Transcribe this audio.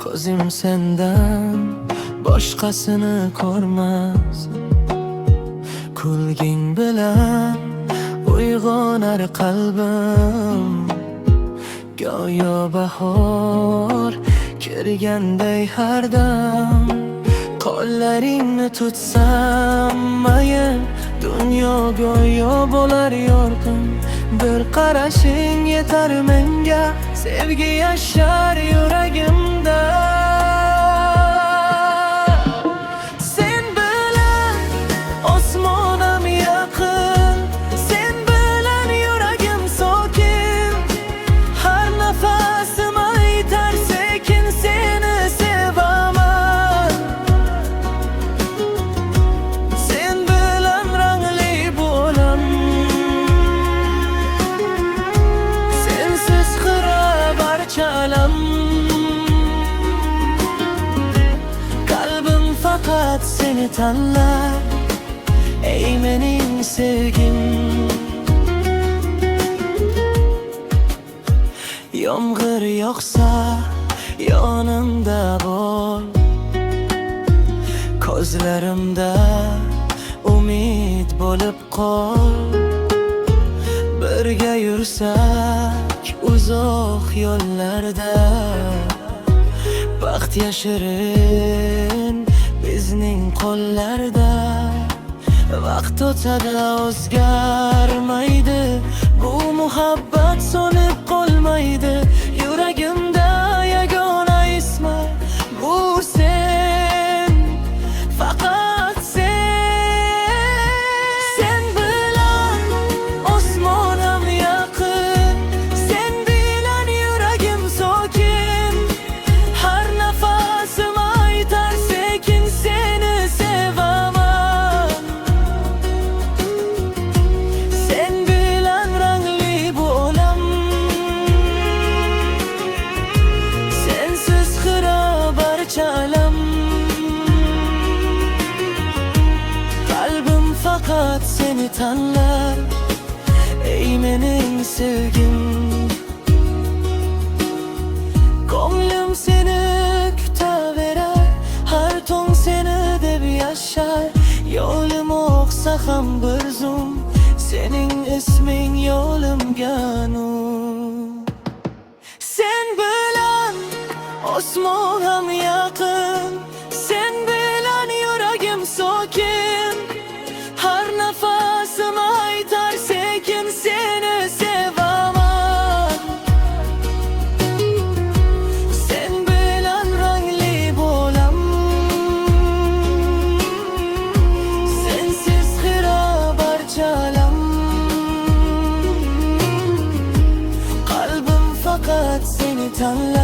Ko'zim sendan boshqasini ko'rmas. Kulging bilan uyg'onar qalbim, go'yo bahor kirganday har dam. Qo'llaringni tutsam mayin, dunyo go'yo bo'lar yorqin. Bir qarashing yetar menga, sevgi yashar yuragimda. Sen bilan osmonam yaqin, sen bilan yuragim sokin. Har nafasim aytar sekin, seni sevaman. Sen bilan rangli bu olam, sensiz xira barcha alam. Qalbim faqat seni tanlar, ey mening sevgim. Yomg'ir yog'sa yonimda bo'l, ko'zlarimda umid bo'lib qol. Birga yursak uzoq yo'llarda, baxt yashirin bizning qo'llarda. Vaqt o'tadi o'zgarmaydi, bu muhabbat so'nib qolmaydi. Yuragimda yagona ismi bu sen, faqat sen. Sen bilan osmonam yaqin, sen bilan yuragim sokin. Har nafasim aytar sekin, seni sevaman. Sen bilan rangli bu olam, sensiz xira barcha alam. Qalbim faqat seni tanlar, ey mening sevgim. Ko'nglim seni kutaverar, har tong seni deb yashar. Yo'lim oqsa ham bir zum, sening isming yo'limga nur. Sen bilan osmon ham yaqin, sen bilan yuragim sokin. Har nafasim aytar sekin, seni sevaman. Sen bilan rangli bu olam, sensiz xira barcha alam. Qalbim faqat seni tanlar,